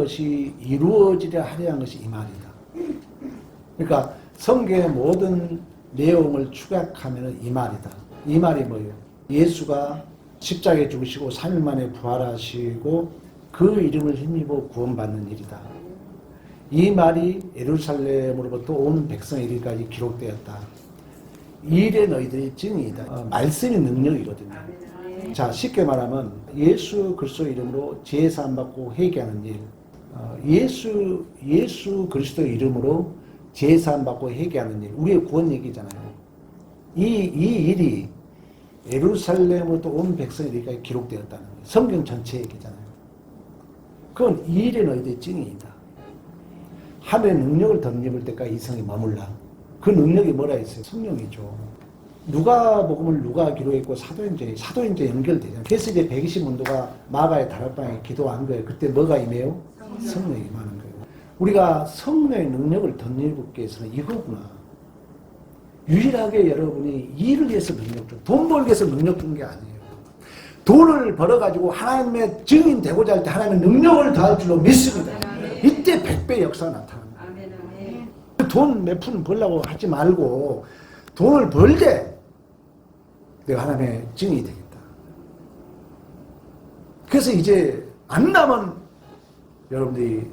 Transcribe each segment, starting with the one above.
것이 이루어지려 하려 한 것이 이 말이다. 그러니까 성경의 모든 내용을 축약하면 이 말이다. 이 말이 뭐예요? 예수가 십자가에 죽으시고 3일 만에 부활하시고 그 이름을 힘입어 구원받는 일이다. 이 말이 예루살렘으로부터 온 백성에 이르기까지 기록되었다. 이 일에 너희들이 증인이다. 말씀이 능력이거든요. 자, 쉽게 말하면 예수 그리스도 이름으로 제사함 받고 회개하는 일. 예수 그리스도 이름으로 제사함 받고 회개하는 일. 우리의 구원 얘기잖아요. 이 일이 예루살렘으로부터 온 백성에 이르기까지 기록되었다는 거예요. 성경 전체 얘기잖아요. 그건 이 일에 너희들이 증인이다. 하늘의 능력을 덧입을 때까지 이 성에 머물라. 그 능력이 뭐라 했어요? 성령이죠. 누가복음을 누가 기록했고 사도행전에 연결되잖아요. 그래서 이제 120문도가 마가의 다락방에 기도한 거예요. 그때 뭐가 임해요? 성령이 임하는 거예요. 우리가 성령의 능력을 덧입기 위해서는 이거구나. 유일하게 여러분이 일을 위해서 능력 줘. 돈 벌기 위해서 능력 준 게 아니에요. 돈을 벌어가지고 하나님의 증인 되고자 할 때 하나님의 능력을 더할 줄로 믿습니다. 이때 100배 역사가 나타납니다. 돈 몇 푼 벌려고 하지 말고 돈을 벌되 내가 하나님의 증인이 되겠다. 그래서 이제 안 나면 여러분들이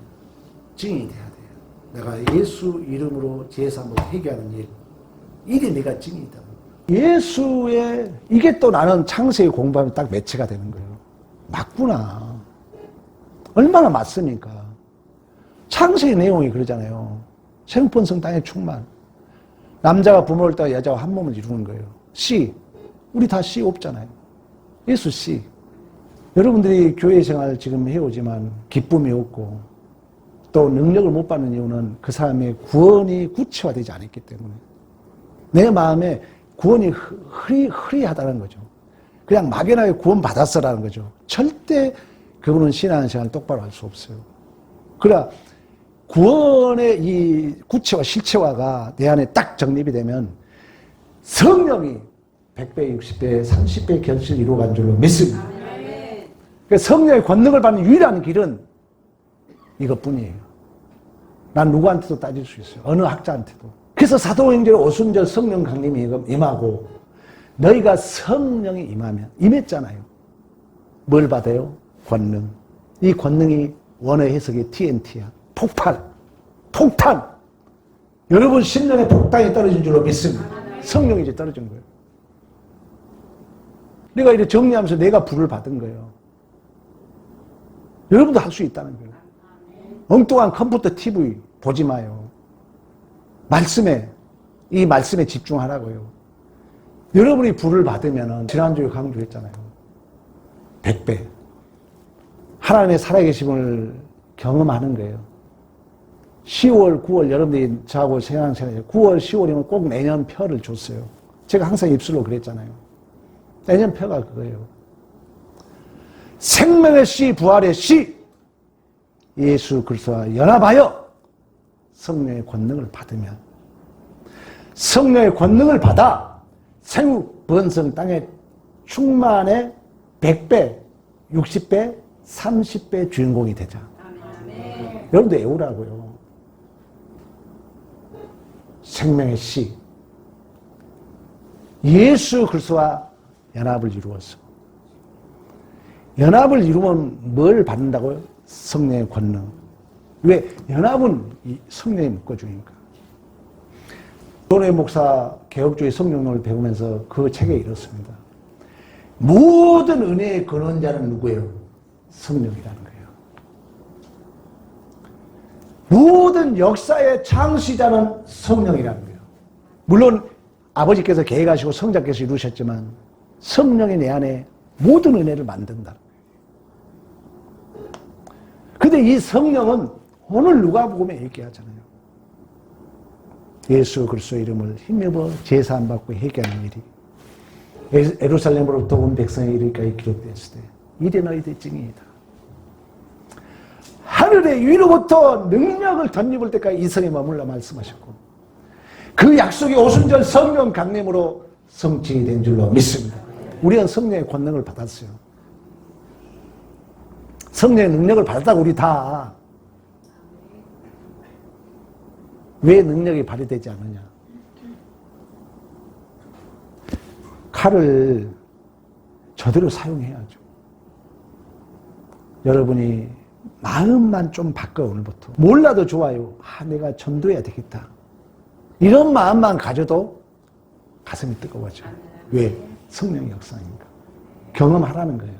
증인이 돼야 돼요. 내가 예수 이름으로 제사함을 회개하는 일. 이게 내가 증인이다. 예수의 이게 또 나는 창세기 공부하면 딱 매체가 되는 거예요. 맞구나. 얼마나 맞습니까? 창세기 내용이 그러잖아요. 생분성 땅의 충만. 남자가 부모를 따라 여자와 한 몸을 이루는 거예요. 씨. 우리 다 씨 없잖아요. 예수 씨. 여러분들이 교회 생활 지금 해오지만 기쁨이 없고 또 능력을 못 받는 이유는 그 사람의 구원이 구체화되지 않았기 때문에 내 마음에 구원이 흐리하다는 거죠. 그냥 막연하게 구원 받았어라는 거죠. 절대 그분은 신앙생활을 똑바로 할 수 없어요. 그러나 구원의 이 구체화, 실체화가 내 안에 딱 정립이 되면 성령이 100배, 60배, 30배 결실을 이루어간 줄로 믿습니다. 그러니까 성령의 권능을 받는 유일한 길은 이것뿐이에요. 난 누구한테도 따질 수 있어요. 어느 학자한테도. 그래서 사도행전 오순절 성령 강림이 임하고 너희가 성령이 임하면 임했잖아요. 뭘 받아요? 권능. 이 권능이 원어 해석이 TNT야. 폭탄. 여러분 심령에 폭탄이 떨어진 줄로 믿습니다. 성령이 이제 떨어진 거예요. 내가 이렇게 정리하면서 내가 불을 받은 거예요. 여러분도 할 수 있다는 거예요. 엉뚱한 컴퓨터 TV 보지 마요. 이 말씀에 집중하라고요. 여러분이 불을 받으면 지난주에 강조했잖아요. 100배. 하나님의 살아계심을 경험하는 거예요. 10월, 9월 여러분들이 저하고 신앙생활 9월, 10월이면 꼭 내년 표를 줬어요. 제가 항상 입술로 그랬잖아요. 내년 표가 그거예요. 생명의 씨, 부활의 씨, 예수 그리스도와 연합하여 성령의 권능을 받으면 성령의 권능을 받아 생육 번성 땅의 충만의 100배, 60배, 30배 주인공이 되자. 아멘. 여러분도 애우라고요. 생명의 씨 예수 그리스도와 연합을 이루어서 연합을 이루면 뭘 받는다고요? 성령의 권능. 왜? 연합은 성령이 묶어주니까. 도노의 목사 개혁주의 성령론을 배우면서 그 책에 이렇습니다. 모든 은혜의 근원자는 누구예요? 성령이라는 거예요. 모든 역사의 창시자는 성령이라는 거예요. 물론 아버지께서 계획하시고 성자께서 이루셨지만 성령이 내 안에 모든 은혜를 만든다. 근데 이 성령은 오늘 누가복음에 얘기하잖아요. 예수 그리스도 이름을 힘입어 제사함 받고 회개하는 일이 예루살렘으로부터 온 백성의 이르기까지 기록되었을 때 이래 너희들의 증인이다. 하늘의 위로부터 능력을 덧입을 때까지 이 성에 머물러 말씀하셨고 그 약속이 오순절 성령 강림으로 성취이 된 줄로 믿습니다. 우리는 성령의 권능을 받았어요. 성령의 능력을 받았다고 우리 다. 왜 능력이 발휘되지 않느냐? 칼을 저대로 사용해야죠. 여러분이 마음만 좀 바꿔, 오늘부터. 몰라도 좋아요. 내가 전도해야 되겠다. 이런 마음만 가져도 가슴이 뜨거워져. 왜? 성령의 역사니까. 경험하라는 거예요.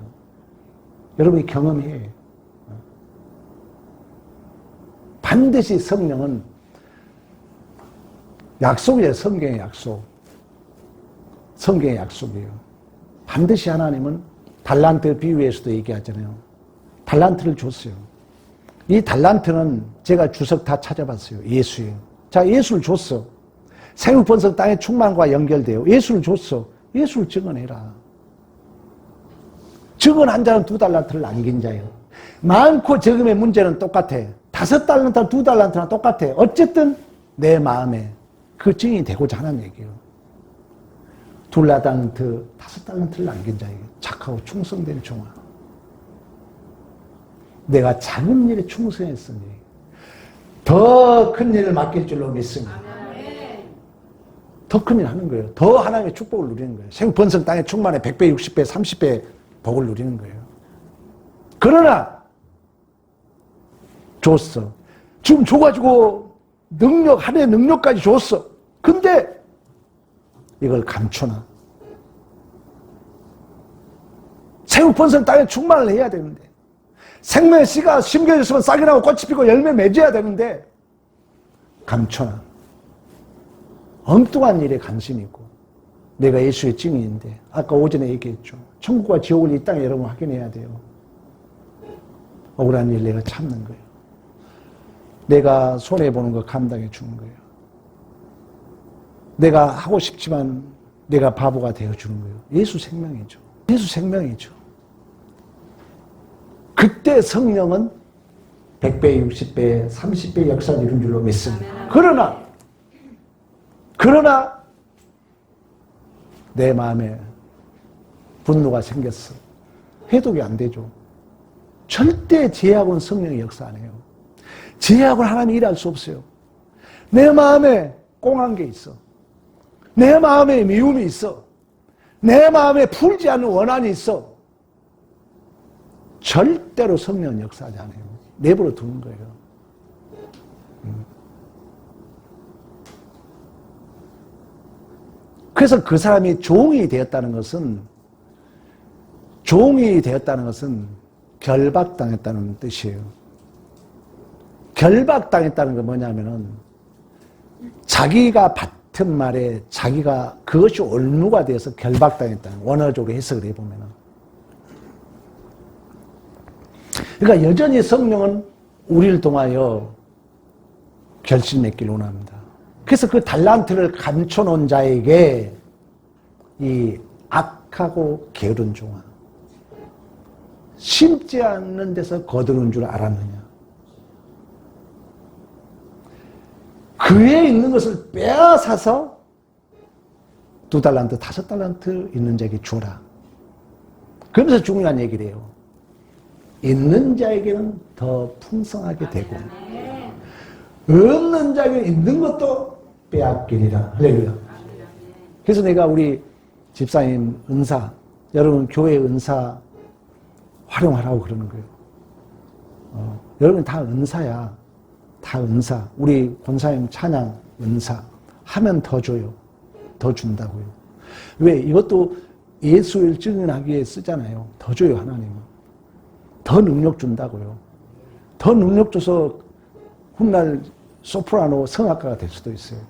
여러분이 경험해. 반드시 성령은 약속이에요. 성경의 약속. 성경의 약속이에요. 반드시 하나님은 달란트 비유에서도 얘기하잖아요. 달란트를 줬어요. 이 달란트는 제가 주석 다 찾아봤어요. 예수예요. 자, 예수를 줬어. 생육번성 땅의 충만과 연결돼요. 예수를 줬어. 예수를 증언해라. 증언한 자는 2달란트를 남긴 자예요. 많고 적음의 문제는 똑같아. 5달란트나 2달란트나 똑같아. 어쨌든 내 마음에 그 증인이 되고자 하는 얘기예요. 2달란트, 5달란트를 남긴 자에게 착하고 충성된 종아. 내가 작은 일에 충성했으니 더 큰 일을 맡길 줄로 믿으니 더 큰 일 하는 거예요. 더 하나님의 축복을 누리는 거예요. 생번성 땅에 충만해 100배, 60배, 30배 복을 누리는 거예요. 그러나 줬어. 지금 줘가지고 능력, 하나의 능력까지 줬어. 근데 이걸 감추나? 생육번성 땅에 충만을 해야 되는데, 생명의 씨가 심겨졌으면 싹이 나고 꽃이 피고 열매 맺어야 되는데 감추나? 엉뚱한 일에 관심이 있고, 내가 예수의 증인인데, 아까 오전에 얘기했죠. 천국과 지옥을 이 땅에 여러분 확인해야 돼요. 억울한 일 내가 참는 거예요. 내가 손해보는 거 감당해 주는 거예요. 내가 하고 싶지만 내가 바보가 되어주는 거예요. 예수 생명이죠. 예수 생명이죠. 그때 성령은 100배, 60배, 30배 역사를 이룬 줄로 믿습니다. 그러나 내 마음에 분노가 생겼어. 해독이 안 되죠. 절대 죄악은 성령의 역사 안 해요. 죄악은 하나님이 일할 수 없어요. 내 마음에 꽁한 게 있어. 내 마음에 미움이 있어. 내 마음에 풀지 않는 원한이 있어. 절대로 성령은 역사하지 않아요. 내버려 두는 거예요. 그래서 그 사람이 종이 되었다는 것은 결박당했다는 뜻이에요. 결박당했다는 건 뭐냐면은 자기가 받은 말에 자기가 그것이 올무가 되어서 결박당했다는, 원어적으로 해석을 해보면은. 그러니까 여전히 성령은 우리를 통하여 결실 맺기를 원합니다. 그래서 그 달란트를 감춰놓은 자에게 이 악하고 게으른 종아, 심지 않는 데서 거두는 줄 알았느냐. 그에 있는 것을 빼앗아서 2달란트, 5달란트 있는 자에게 주라. 그러면서 중요한 얘기를 해요. 있는 자에게는 더 풍성하게 되고, 없는 자에게 있는 것도 빼앗기리라. 할렐루야. 그래서 내가 우리 집사님 은사, 여러분 교회 은사 활용하라고 그러는 거예요. 여러분 다 은사야. 다 은사. 우리 권사님 찬양 은사. 하면 더 줘요. 더 준다고요. 왜? 이것도 예수를 증언하기 위해 쓰잖아요. 더 줘요, 하나님은. 더 능력 준다고요. 더 능력 줘서 훗날 소프라노 성악가가 될 수도 있어요.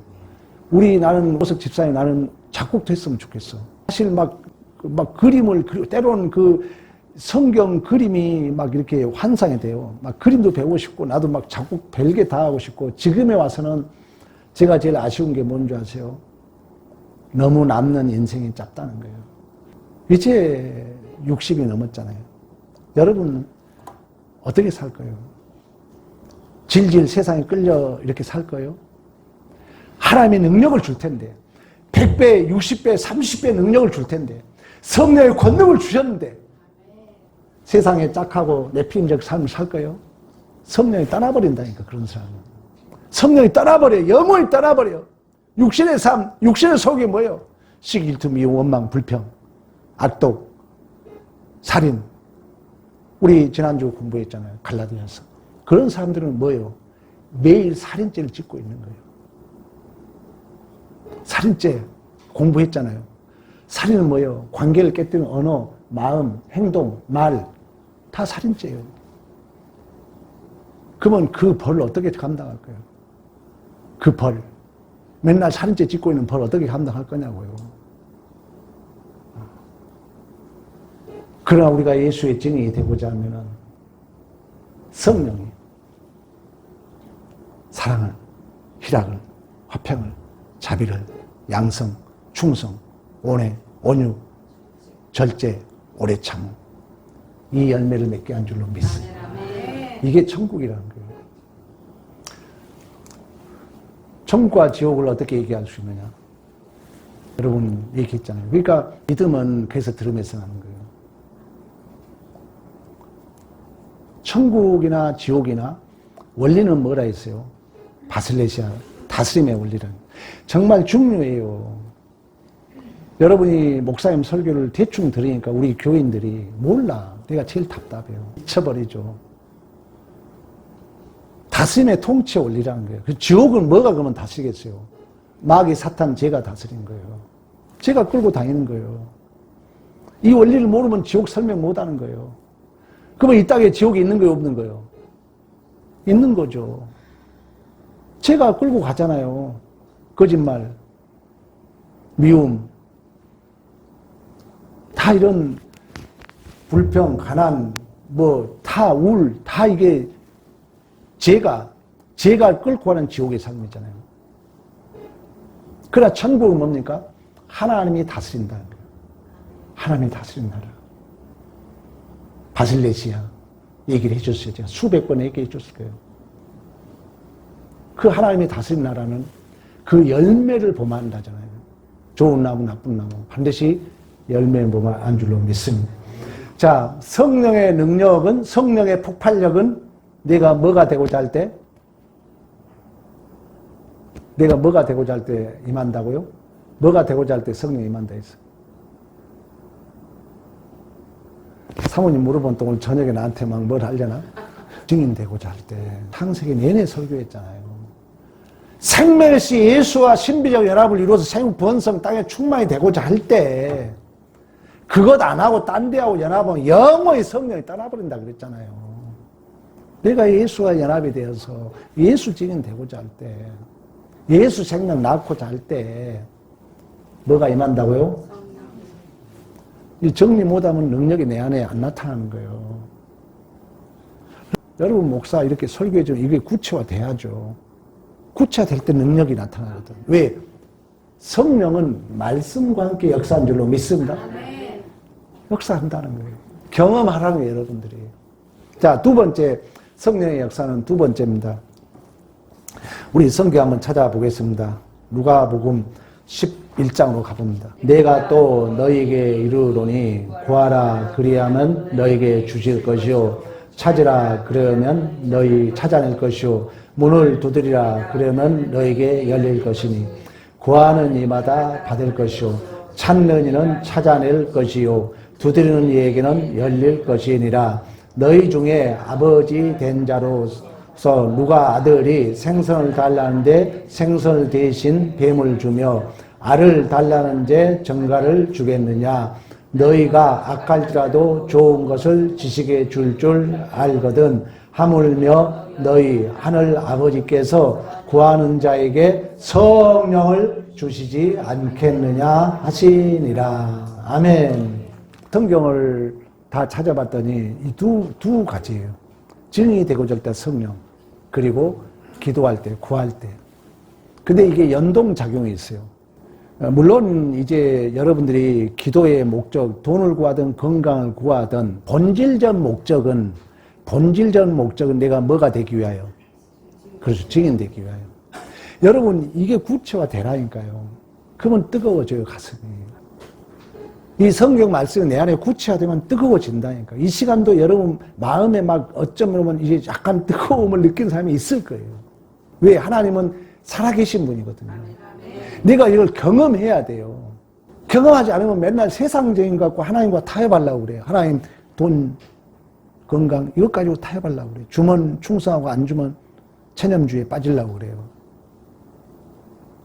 나는 오석 집사님, 나는 작곡도 했으면 좋겠어. 사실 막 그림을, 때로는 그 성경 그림이 막 이렇게 환상이 돼요. 막 그림도 배우고 싶고, 나도 막 작곡 별게 다 하고 싶고, 지금에 와서는 제가 제일 아쉬운 게 뭔지 아세요? 너무 남는 인생이 짧다는 거예요. 이제 60이 넘었잖아요. 여러분 어떻게 살 거예요? 질질 세상에 끌려 이렇게 살 거예요? 하나님의 능력을 줄 텐데, 100배, 60배, 30배 능력을 줄 텐데, 성령의 권능을 주셨는데 세상에 짝하고 내피임적 삶을 살 거예요? 성령이 떠나버린다니까, 그런 사람은. 성령이 떠나버려. 영혼이 떠나버려. 육신의 삶, 육신의 속이 뭐예요? 시기질투, 미움, 원망, 불평, 악독, 살인. 우리 지난주 공부했잖아요. 갈라디아서. 그런 사람들은 뭐예요? 매일 살인죄를 짓고 있는 거예요. 살인죄 공부했잖아요. 살인은 뭐예요? 관계를 깨뜨리는 언어, 마음, 행동, 말, 다 살인죄예요. 그러면 그 벌을 어떻게 감당할 거예요? 그 벌. 맨날 살인죄 짓고 있는 벌 어떻게 감당할 거냐고요. 그러나 우리가 예수의 증인이 되고자 하면은 성령이 사랑을, 희락을, 화평을, 자비를, 양성, 충성, 온애, 온유, 절제, 오래 참음, 이 열매를 맺게 한 줄로 믿습니다. 이게 천국이라는 거예요. 천국과 지옥을 어떻게 얘기할 수 있느냐? 여러분 얘기했잖아요. 그러니까 믿음은 그래서 들음에서 나는 거예요. 천국이나 지옥이나 원리는 뭐라 했어요? 바슬레시아, 다스림의 원리는. 정말 중요해요. 여러분이 목사님 설교를 대충 들으니까 우리 교인들이 몰라. 내가 제일 답답해요. 미쳐버리죠. 다스림의 통치 원리라는 거예요. 그 지옥은 뭐가 그러면 다스리겠어요? 마귀, 사탄, 죄가 다스린 거예요. 죄가 끌고 다니는 거예요. 이 원리를 모르면 지옥 설명 못 하는 거예요. 그러면 이 땅에 지옥이 있는 거예요, 없는 거예요? 있는 거죠. 죄가 끌고 가잖아요. 거짓말, 미움, 다 이런 불평, 가난, 다 우울, 다 이게 죄가 끌고 가는 지옥의 삶이잖아요. 그러나 천국은 뭡니까? 하나님이 다스린다는 거예요. 하나님이 다스린다라. 바실레시아 얘기를 해줬어요. 제가 수백 번 얘기해 줬을 거예요. 그 하나님이 다스린 나라는 그 열매를 보만한다잖아요. 좋은 나무, 나쁜 나무. 반드시 열매를 보만 줄로 믿습니다. 자, 성령의 능력은, 성령의 폭발력은 내가 뭐가 되고자 할 때? 내가 뭐가 되고자 할 때 임한다고요? 뭐가 되고자 할 때 성령이 임한다 했어. 사모님 물어본 또 오늘 저녁에 나한테 막 뭘 하려나? 증인 되고자 할 때 창세기 내내 설교했잖아요. 생명시 예수와 신비적 연합을 이루어서 생육 번성 땅에 충만이 되고자 할 때 그것 안 하고 딴 데하고 연합하면 영원히 성령이 떠나버린다 그랬잖아요. 내가 예수와 연합이 되어서 예수 증인 되고자 할 때, 예수 생명 낳고자 할 때 뭐가 임한다고요? 이 정리 못하면 능력이 내 안에 안 나타나는 거예요. 여러분 목사 이렇게 설교해주면 이게 구체화돼야죠. 구체화될 때 능력이 나타나거든. 왜? 성령은 말씀과 함께 역사한 줄로 믿습니다. 역사한다는 거예요. 경험하라는 거예요, 여러분들이. 자, 두 번째, 성령의 역사는 두 번째입니다. 우리 성경 한번 찾아보겠습니다. 누가복음 11장으로 가봅니다. 내가 또 너희에게 이르노니 구하라 그리하면 너희에게 주실 것이요 찾으라 그러면 너희 찾아낼 것이요 문을 두드리라 그러면 너희에게 열릴 것이니 구하는 이마다 받을 것이요 찾는 이는 찾아낼 것이요 두드리는 이에게는 열릴 것이니라. 너희 중에 아버지 된 자로서 누가 아들이 생선을 달라는데 생선을 대신 뱀을 주며 알을 달라는데 정갈을 주겠느냐. 너희가 악할지라도 좋은 것을 지식에 줄 알거든. 하물며 너희 하늘 아버지께서 구하는 자에게 성령을 주시지 않겠느냐 하시니라. 아멘. 성경을 다 찾아봤더니 이 두 가지예요. 증인이 되고자 할 때 성령, 그리고 기도할 때, 구할 때. 근데 이게 연동작용이 있어요. 물론 이제 여러분들이 기도의 목적, 돈을 구하든 건강을 구하든 본질적 목적은 내가 뭐가 되기 위하여? 그렇죠. 증인 되기 위하여. 여러분 이게 구체화 되라니까요. 그러면 뜨거워져요, 가슴이. 이 성경 말씀이 내 안에 구체화되면 뜨거워진다니까. 이 시간도 여러분 마음에 막 어쩌면 이제 약간 뜨거움을 느끼는 사람이 있을 거예요. 왜? 하나님은 살아계신 분이거든요. 내가 이걸 경험해야 돼요. 경험하지 않으면 맨날 세상적인 것 갖고 하나님과 타협하려고 그래요. 하나님 돈, 건강 이것 가지고 타협하려고 그래요. 주면 충성하고 안 주면 체념주의에 빠지려고 그래요.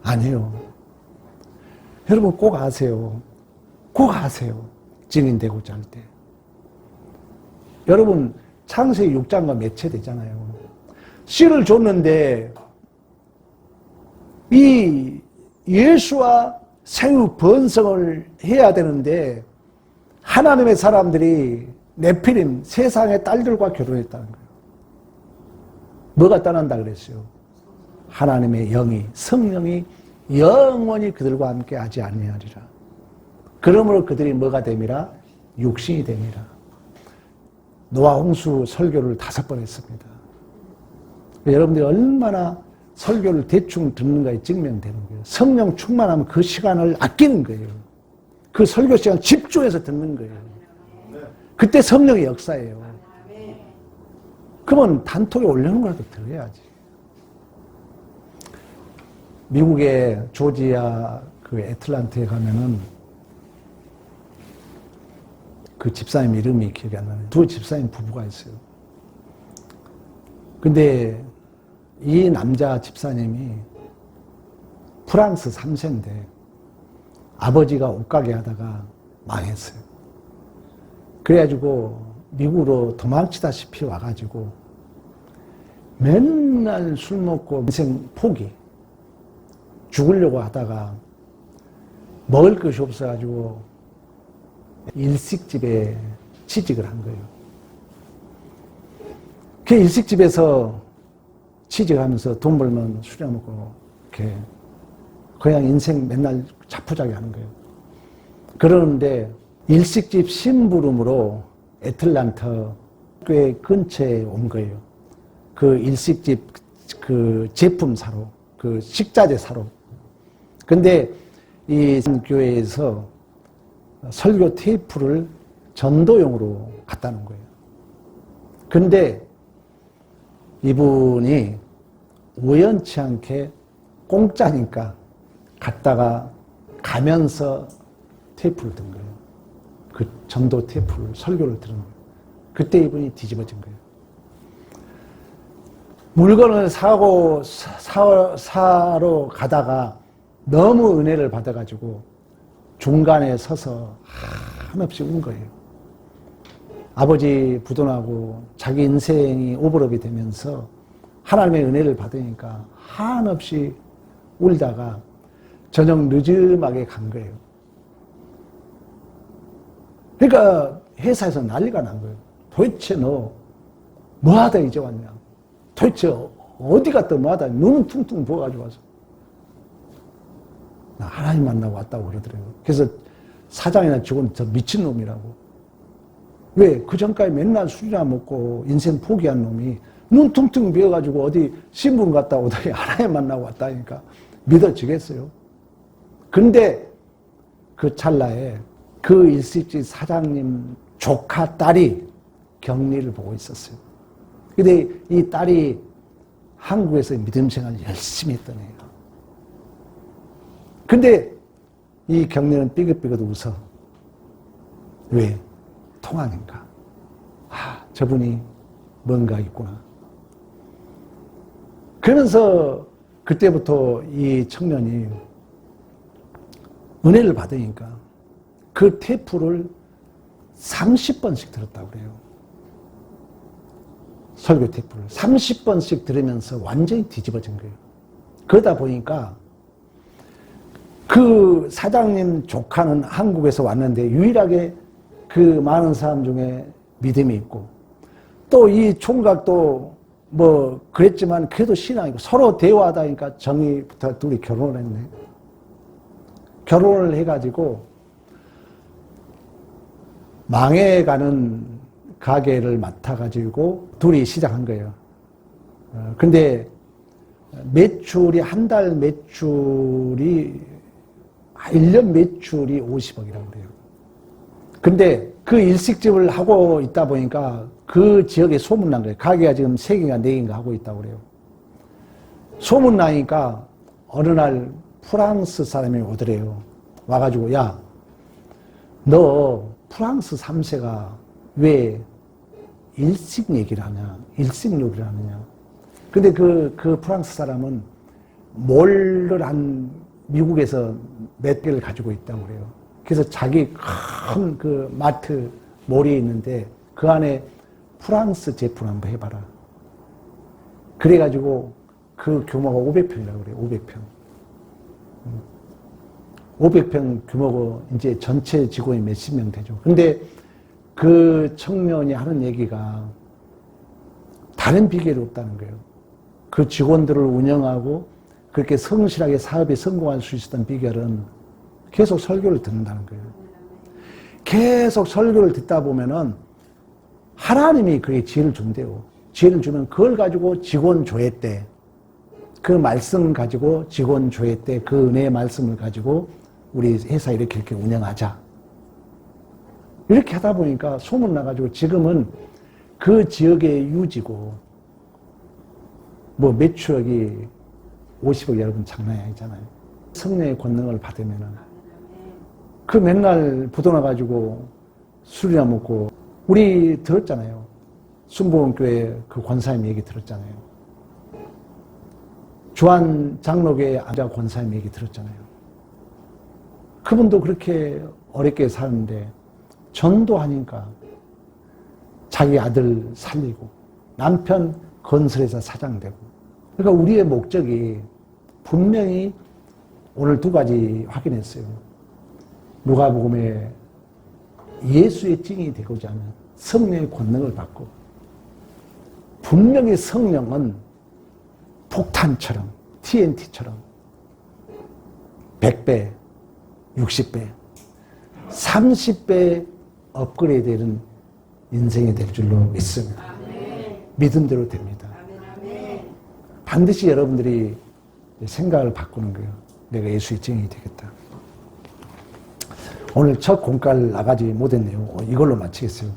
아니에요. 여러분 꼭 아세요. 꼭 아세요. 증인되고자 할 때. 여러분 창세기 6장과 매체되잖아요. 씨를 줬는데 이 예수와 생육 번성을 해야 되는데 하나님의 사람들이 네피림 세상의 딸들과 결혼했다는 거예요. 뭐가 떠난다 그랬어요? 하나님의 영이 성령이 영원히 그들과 함께 하지 아니하리라. 그러므로 그들이 뭐가 됨이라? 육신이 됨이라. 노아 홍수 설교를 5번 했습니다. 여러분들이 얼마나 설교를 대충 듣는가에 증명되는 거예요. 성령 충만하면 그 시간을 아끼는 거예요. 그 설교 시간 집중해서 듣는 거예요. 그때 성령의 역사예요. 그러면 단톡에 올려놓은 거라도 들어야지. 미국의 조지아 그 애틀란타에 가면은 그 집사님 이름이 기억이 안 나네요. 2 집사님 부부가 있어요. 근데 이 남자 집사님이 프랑스 3세인데 아버지가 옷가게 하다가 망했어요. 그래가지고 미국으로 도망치다시피 와가지고 맨날 술 먹고 인생 포기. 죽으려고 하다가 먹을 것이 없어가지고 일식집에 취직을 한 거예요. 그 일식집에서 취직하면서 돈 벌면 술이나 먹고 이렇게 그냥 인생 맨날 자포자기 하는 거예요. 그러는데 일식집 심부름으로 애틀란타 꽤 근처에 온 거예요. 그 일식집 그 제품 사러, 그 식자재 사러. 근데 이 교회에서 설교 테이프를 전도용으로 갖다 놓은 거예요. 근데 이분이 우연치 않게 공짜니까 갔다가 가면서 테이프를 든 거예요. 그 전도 테이프를, 설교를 들은 거예요. 그때 이분이 뒤집어진 거예요. 물건을 사러 가다가 너무 은혜를 받아가지고 중간에 서서 한없이 운 거예요. 아버지 부도나고 자기 인생이 오버랩이 되면서 하나님의 은혜를 받으니까 한없이 울다가 저녁 늦음하게 간 거예요. 그러니까 회사에서 난리가 난 거예요. 도대체 너 뭐하다 이제 왔냐? 도대체 어디 갔다 뭐하다? 눈은 퉁퉁 부어가지고 와서 나 하나님 만나고 왔다고 그러더라고요. 그래서 사장이나 직원 저 미친놈이라고. 왜? 그 전까지 맨날 술이나 먹고 인생 포기한 놈이 눈 퉁퉁 비어가지고 어디 신분 갔다 오더니 하나님 만나고 왔다니까 믿어지겠어요? 근데 그 찰나에 그 일식집 사장님 조카 딸이 격리를 보고 있었어요. 근데 이 딸이 한국에서 믿음 생활 열심히 했던 애예요. 근데 이 격리는 삐긋삐긋 웃어. 왜? 통항인가? 저분이 뭔가 있구나. 그러면서 그때부터 이 청년이 은혜를 받으니까 그 테이프를 30번씩 들었다고 그래요. 설교 테이프를 30번씩 들으면서 완전히 뒤집어진 거예요. 그러다 보니까 그 사장님 조카는 한국에서 왔는데 유일하게 그 많은 사람 중에 믿음이 있고 또 이 총각도 뭐 그랬지만 그래도 신앙이고 서로 대화하다 보니까 정의부터 둘이 결혼을 했네. 결혼을 해가지고 망해가는 가게를 맡아가지고 둘이 시작한 거예요. 근데 매출이 한 달 매출이 1년 매출이 50억이라고 그래요. 근데 그 일식집을 하고 있다 보니까 그 지역에 소문난 거예요. 가게가 지금 3개인가 4개인가 하고 있다고 그래요. 소문나니까 어느 날 프랑스 사람이 오더래요. 와가지고, 야, 너 프랑스 3세가 왜 일식 얘기를 하냐, 일식 요리를 하느냐. 근데 그 프랑스 사람은 몰을 한 미국에서 몇 개를 가지고 있다고 그래요. 그래서 자기 큰 그 마트 몰이 있는데 그 안에 프랑스 제품 한번 해봐라. 그래가지고 그 규모가 500평이라고 그래요. 500평. 500평 규모고 이제 전체 직원이 몇십 명 되죠. 근데 그 청년이 하는 얘기가 다른 비결이 없다는 거예요. 그 직원들을 운영하고 그렇게 성실하게 사업에 성공할 수 있었던 비결은 계속 설교를 듣는다는 거예요. 계속 설교를 듣다 보면은 하나님이 그게 지혜를 준대요. 지혜를 주면 그걸 가지고 직원 조회 때, 그 말씀 가지고 직원 조회 때 그 은혜의 말씀을 가지고 우리 회사 이렇게 운영하자. 이렇게 하다 보니까 소문나가지고 지금은 그 지역의 유지고, 뭐 매출액이 50억 여러분 장난이 아니잖아요. 성령의 권능을 받으면은 그 맨날 부도나가지고 술이나 먹고, 우리 들었잖아요. 순복음교회 그 권사님 얘기 들었잖아요. 주한 장로교회 아자 권사님 얘기 들었잖아요. 그분도 그렇게 어렵게 사는데 전도하니까 자기 아들 살리고 남편 건설회사 사장 되고. 그러니까 우리의 목적이 분명히 오늘 두 가지 확인했어요. 누가복음에 예수의 증인이 되고자 하면 성령의 권능을 받고, 분명히 성령은 폭탄처럼, TNT처럼 100배, 60배, 30배 업그레이드 되는 인생이 될 줄로 믿습니다. 믿음대로 됩니다. 반드시 여러분들이 생각을 바꾸는 거예요. 내가 예수의 증인이 되겠다. 오늘 첫 공과를 나가지 못했네요. 이걸로 마치겠어요.